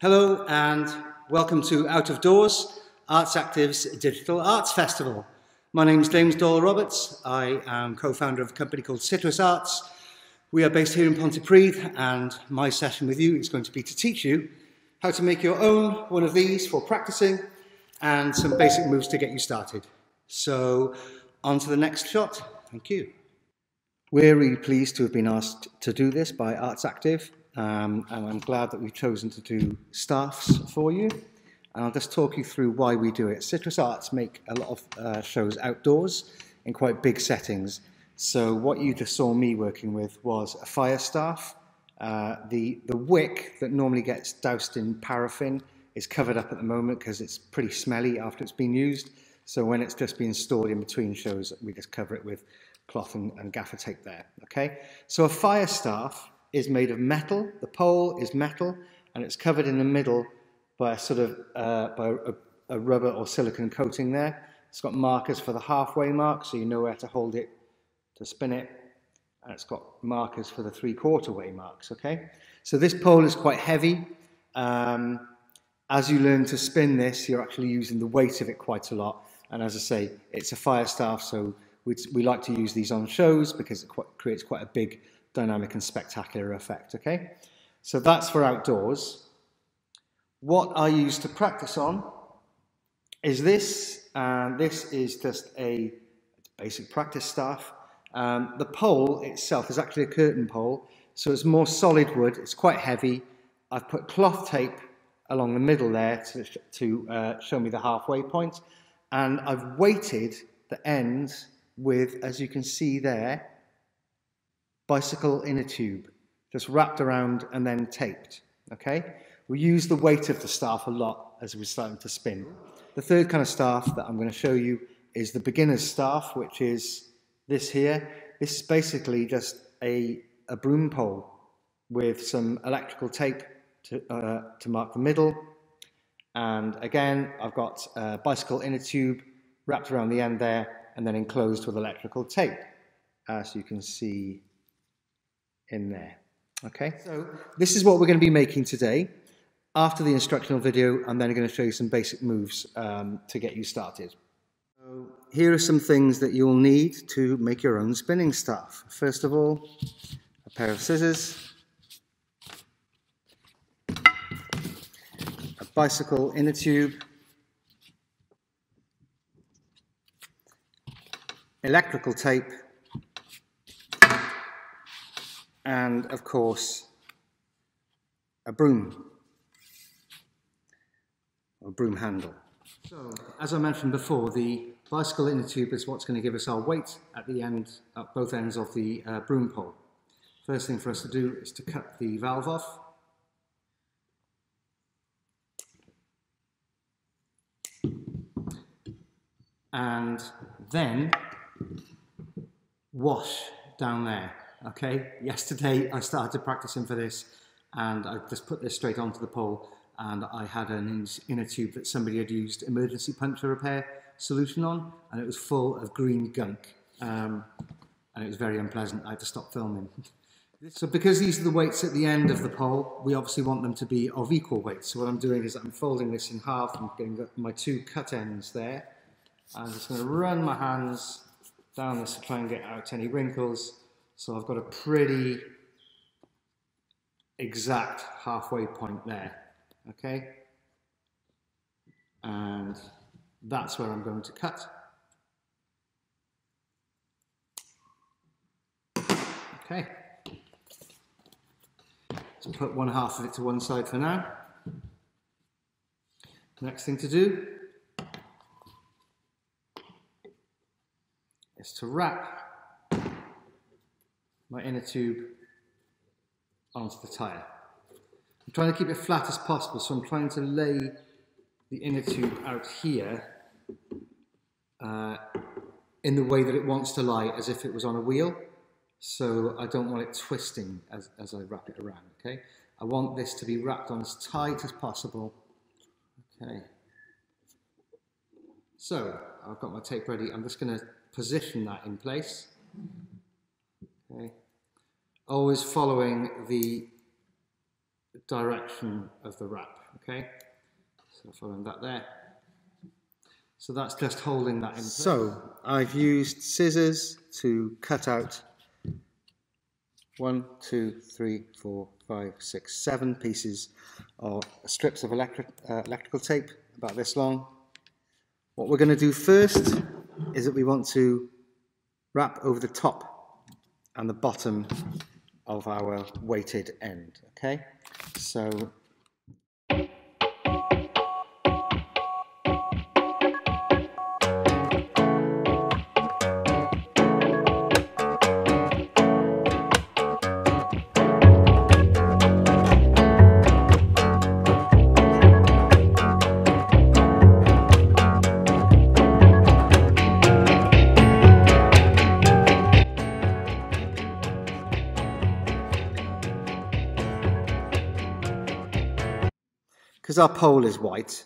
Hello and welcome to Out of Doors, Arts Active's Digital Arts Festival. My name is James Doyle-Roberts. I am co-founder of a company called Citrus Arts. We are based here in Pontypridd, and my session with you is going to be to teach you how to make your own one of these for practicing and some basic moves to get you started. So on to the next shot. Thank you. We're really pleased to have been asked to do this by Arts Active. And I'm glad that we've chosen to do staffs for you. And I'll just talk you through why we do it. Citrus Arts make a lot of shows outdoors in quite big settings. So what you just saw me working with was a fire staff. The wick that normally gets doused in paraffin is covered up at the moment because it's pretty smelly after it's been used. So when it's just been stored in between shows, we just cover it with cloth and gaffer tape there. Okay. So a fire staff is made of metal. The pole is metal, and it's covered in the middle by a sort of a rubber or silicone coating there. It's got markers for the halfway mark, so you know where to hold it to spin it, and it's got markers for the 3/4 way marks. Okay, so this pole is quite heavy. As you learn to spin this, you're actually using the weight of it quite a lot. And as I say, it's a fire staff, so we like to use these on shows because it creates quite a big dynamic and spectacular effect. Okay, so that's for outdoors. What I use to practice on is this, and this is just a basic practice staff. The pole itself is actually a curtain pole, so it's more solid wood. It's quite heavy. I've put cloth tape along the middle there to show me the halfway point, and I've weighted the ends with, as you can see there, bicycle inner tube, just wrapped around and then taped. Okay, we use the weight of the staff a lot as we're starting to spin. The third kind of staff that I'm going to show you is the beginner's staff, which is this here. This is basically just a broom pole with some electrical tape to mark the middle, and again I've got a bicycle inner tube wrapped around the end there and then enclosed with electrical tape, as you can see in there. Okay, so this is what we're going to be making today. After the instructional video, I'm then going to show you some basic moves to get you started. So here are some things that you'll need to make your own spinning staff. First of all, a pair of scissors, a bicycle inner tube, electrical tape, and of course a broom, or broom handle. So as I mentioned before, the bicycle inner tube is what's going to give us our weight at the end, at both ends of the broom pole. First thing for us to do is to cut the valve off. And then wash down there. Okay, yesterday I started practicing for this, and I just put this straight onto the pole, and I had an inner tube that somebody had used emergency puncture repair solution on, and it was full of green gunk, and it was very unpleasant. I had to stop filming. So because these are the weights at the end of the pole, we obviously want them to be of equal weight. So what I'm doing is I'm folding this in half and getting my two cut ends there. I'm just going to run my hands down this to try and get out any wrinkles. So I've got a pretty exact halfway point there. Okay, and that's where I'm going to cut. Okay, so put one half of it to one side for now. Next thing to do is to wrap my inner tube onto the tyre. I'm trying to keep it flat as possible, so I'm trying to lay the inner tube out here in the way that it wants to lie, as if it was on a wheel. So I don't want it twisting as I wrap it around. Okay, I want this to be wrapped on as tight as possible. Okay, so I've got my tape ready. I'm just going to position that in place. Okay, always following the direction of the wrap. Okay, so following that there. So that's just holding that in place. So I've used scissors to cut out 1, 2, 3, 4, 5, 6, 7 pieces of strips of electrical tape about this long. What we're going to do first is that we want to wrap over the top and the bottom of our weighted end. Okay, so because our pole is white,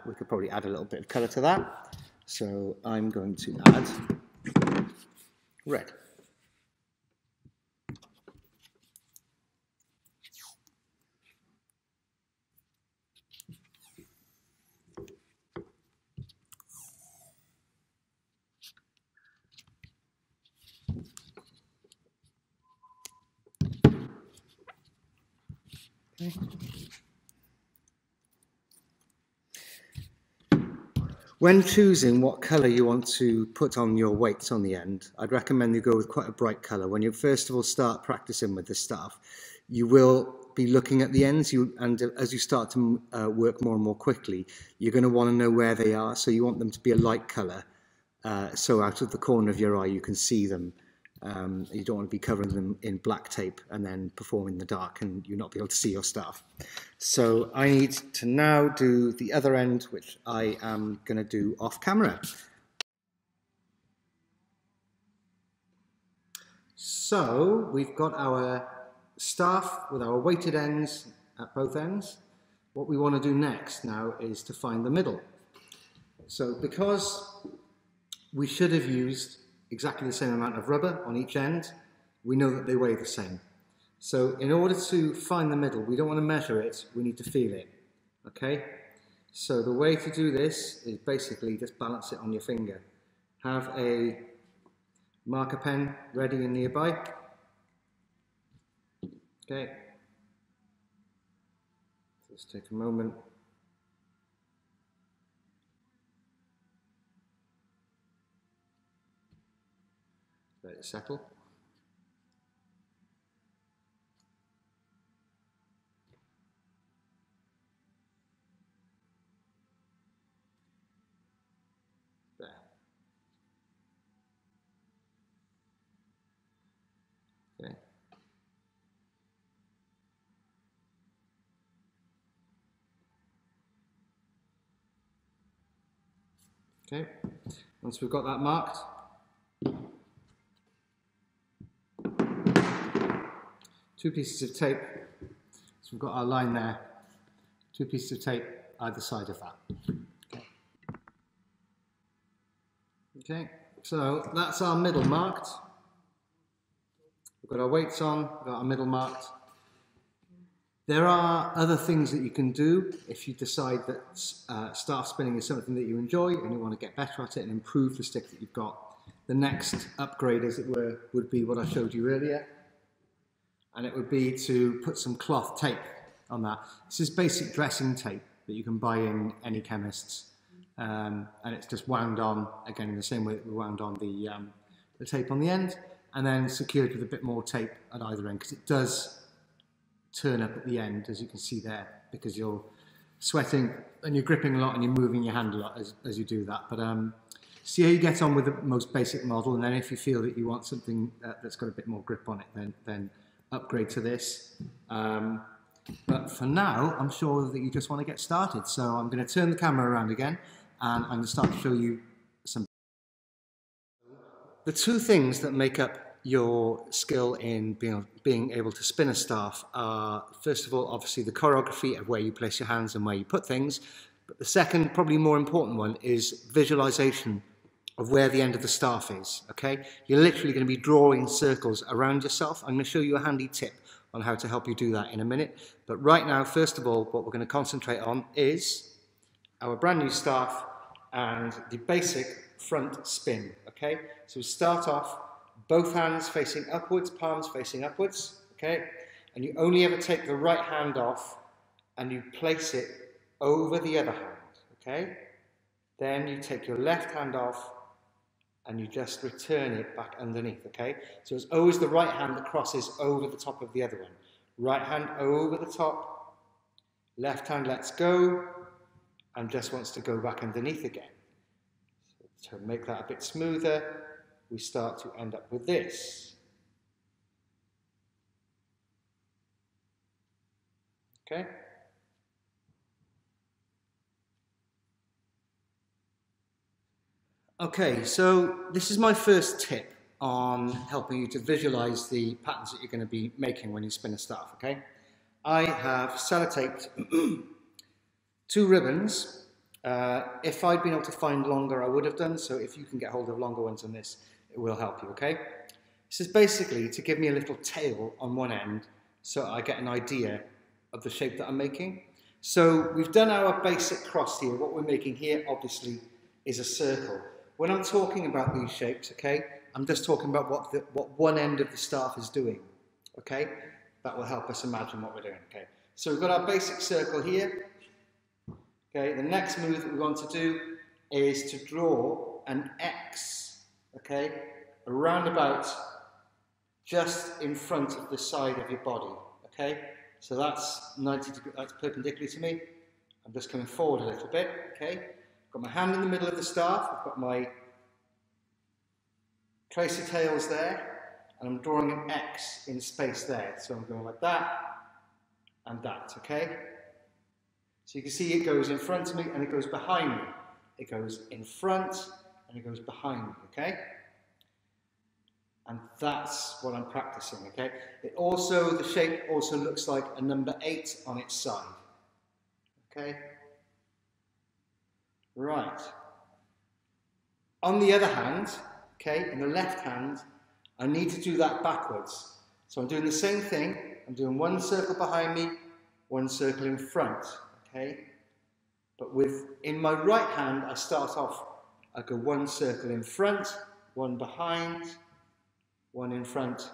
we could probably add a little bit of colour to that. So I'm going to add red. Okay. When choosing what colour you want to put on your weights on the end, I'd recommend you go with quite a bright colour. When you first of all start practicing with this stuff, you will be looking at the ends, and as you start to work more and more quickly, you're going to want to know where they are, so you want them to be a light colour, so out of the corner of your eye you can see them. You don't want to be covering them in black tape and then perform in the dark and you not be able to see your stuff. So I need to now do the other end, which I am going to do off camera. So we've got our staff with our weighted ends at both ends. What we want to do next now is to find the middle. So because we should have used exactly the same amount of rubber on each end, we know that they weigh the same. So in order to find the middle, we don't want to measure it, we need to feel it. Okay? So the way to do this is basically just balance it on your finger. Have a marker pen ready and nearby. Okay. Just take a moment. Let it settle. There. Okay. Okay. Once we've got that marked, two pieces of tape, so we've got our line there, two pieces of tape either side of that. Okay, okay. So that's our middle marked. We've got our weights on, we've got our middle marked. There are other things that you can do if you decide that staff spinning is something that you enjoy and you want to get better at it and improve the stick that you've got. The next upgrade, as it were, would be what I showed you earlier. And it would be to put some cloth tape on that. This is basic dressing tape that you can buy in any chemist's. And it's just wound on, again, in the same way that we wound on the tape on the end, and then secured with a bit more tape at either end, because it does turn up at the end, as you can see there, because you're sweating and you're gripping a lot and you're moving your hand a lot as you do that. But see how you get on with the most basic model, and then if you feel that you want something that's got a bit more grip on it, then upgrade to this. But for now, I'm sure that you just want to get started. So I'm going to turn the camera around again, and I'm going to start to show you some. The two things that make up your skill in being able to spin a staff are, first of all, obviously the choreography of where you place your hands and where you put things. But the second, probably more important one, is visualization of where the end of the staff is, okay? You're literally going to be drawing circles around yourself. I'm going to show you a handy tip. on how to help you do that in a minute. But right now, first of all, what we're going to concentrate on is our brand new staff and the basic front spin, okay? So we start off, both hands facing upwards, palms facing upwards, okay? And you only ever take the right hand off and you place it over the other hand, okay? Then you take your left hand off and you just return it back underneath, okay? So it's always the right hand that crosses over the top of the other one. Right hand over the top, left hand lets go and just wants to go back underneath again. So to make that a bit smoother, we start to end up with this. Okay? Okay, so this is my first tip on helping you to visualize the patterns that you're going to be making when you spin a staff, okay? I have sellotaped 2 ribbons. If I'd been able to find longer, I would have done, so if you can get hold of longer ones on this, it will help you, okay? This is basically to give me a little tail on one end so I get an idea of the shape that I'm making. So we've done our basic cross here. What we're making here, obviously, is a circle. When I'm talking about these shapes, okay, I'm just talking about what one end of the staff is doing, okay? That will help us imagine what we're doing, okay? So we've got our basic circle here. Okay, the next move that we want to do is to draw an X, okay, around about just in front of the side of your body, okay? So that's 90 degrees, that's perpendicular to me. I'm just coming forward a little bit, okay? Got my hand in the middle of the staff, I've got my tracer tails there, and I'm drawing an X in space there. So I'm going like that and that, okay? So you can see it goes in front of me and it goes behind me. It goes in front and it goes behind me, okay? And that's what I'm practicing, okay? It also, the shape also looks like a number 8 on its side, okay? Right. On the other hand, okay, in the left hand, I need to do that backwards. So I'm doing the same thing. I'm doing one circle behind me, one circle in front, okay? But in my right hand, I start off, I go one circle in front, one behind, one in front,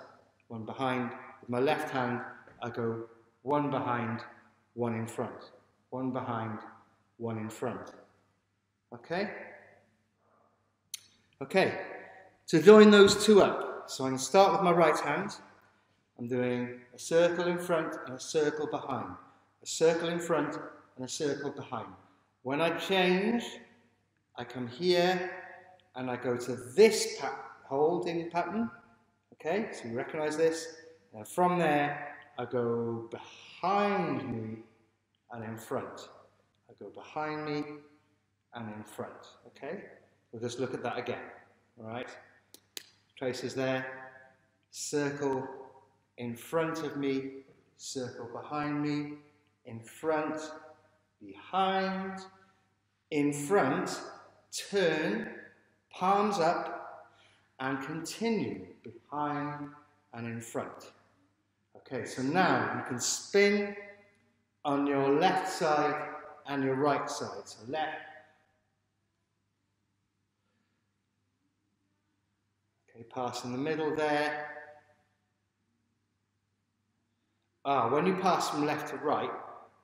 one behind. With my left hand, I go one behind, one in front, one behind, one in front. Okay? Okay, to join those two up, so I can start with my right hand. I'm doing a circle in front and a circle behind. A circle in front and a circle behind. When I change, I come here and I go to this holding pattern. Okay, so you recognize this. And from there, I go behind me and in front. I go behind me and in front. Okay, we'll just look at that again. All right, traces there. Circle in front of me, circle behind me, in front, behind, in front, turn, palms up, and continue behind and in front. Okay, so now you can spin on your left side and your right side. So left. Okay, pass in the middle there. When you pass from left to right,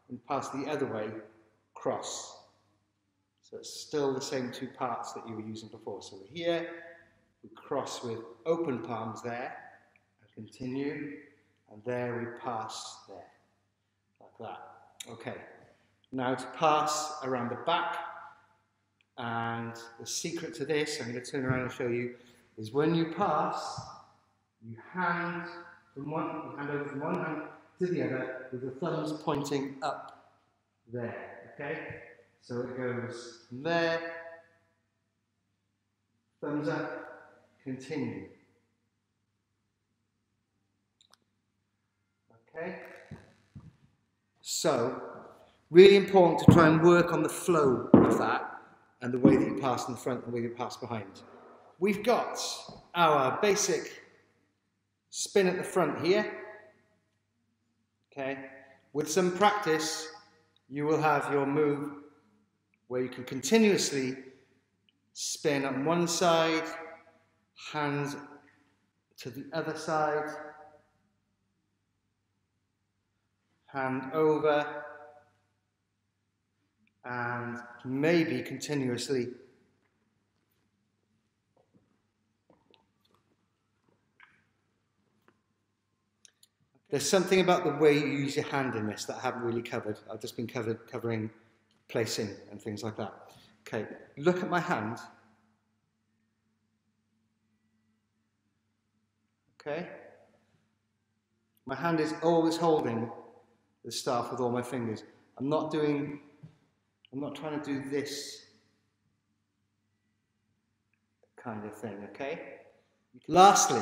and pass the other way, cross. So it's still the same 2 parts that you were using before. So we're here, we cross with open palms there, and continue, and there we pass there, like that. Okay, now to pass around the back, and the secret to this, I'm going to turn around and show you, is when you pass, you hand over from one hand to the other with the thumbs pointing up there, okay? So it goes from there, thumbs up, continue. Okay? So, really important to try and work on the flow of that and the way that you pass in the front and the way you pass behind. We've got our basic spin at the front here. Okay, with some practice, you will have your move where you can continuously spin on one side, hand to the other side, hand over, and maybe continuously there's something about the way you use your hand in this that I haven't really covered. I've just been covering placing and things like that. Okay, look at my hand. Okay, my hand is always holding the staff with all my fingers. I'm not trying to do this kind of thing, okay? Lastly,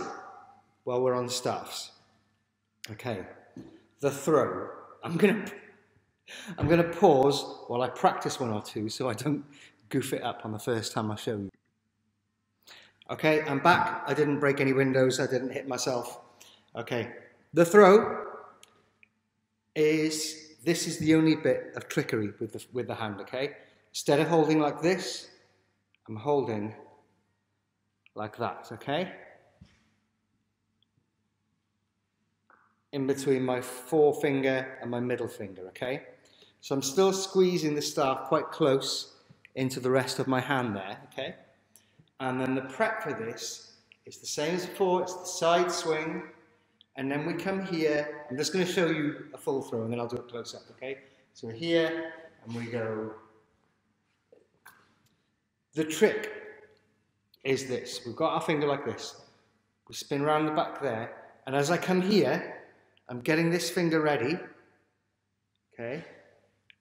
while we're on staffs, okay, the throw. I'm gonna pause while I practice one or two so I don't goof it up on the first time I show you. Okay, I'm back. I didn't break any windows. I didn't hit myself. Okay, the throw is, this is the only bit of trickery with the hand, okay? Instead of holding like this, I'm holding like that, okay? In between my forefinger and my middle finger, okay? So I'm still squeezing the staff quite close into the rest of my hand there, okay? And then the prep for this is the same as before, it's the side swing, and then we come here. I'm just going to show you a full throw and then I'll do it close up, okay? So we're here and we go. The trick is this. We've got our finger like this. We spin around the back there, and as I come here, I'm getting this finger ready, okay?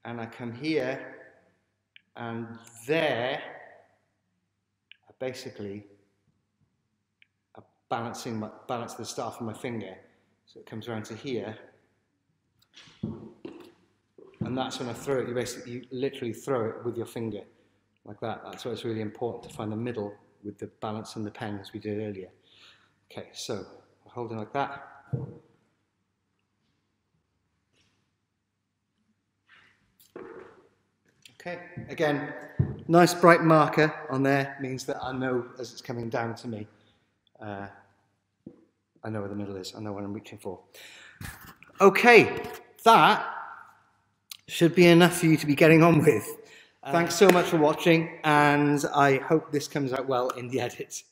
And I come here, and there, I basically balance the staff of my finger. So it comes around to here, and that's when I throw it. You literally throw it with your finger, like that. That's why it's really important to find the middle with the balance and the pen, as we did earlier. Okay, so I'm holding like that. Okay, again, nice bright marker on there means that I know as it's coming down to me. I know where the middle is. I know what I'm reaching for. Okay, that should be enough for you to be getting on with. Thanks so much for watching, and I hope this comes out well in the edit.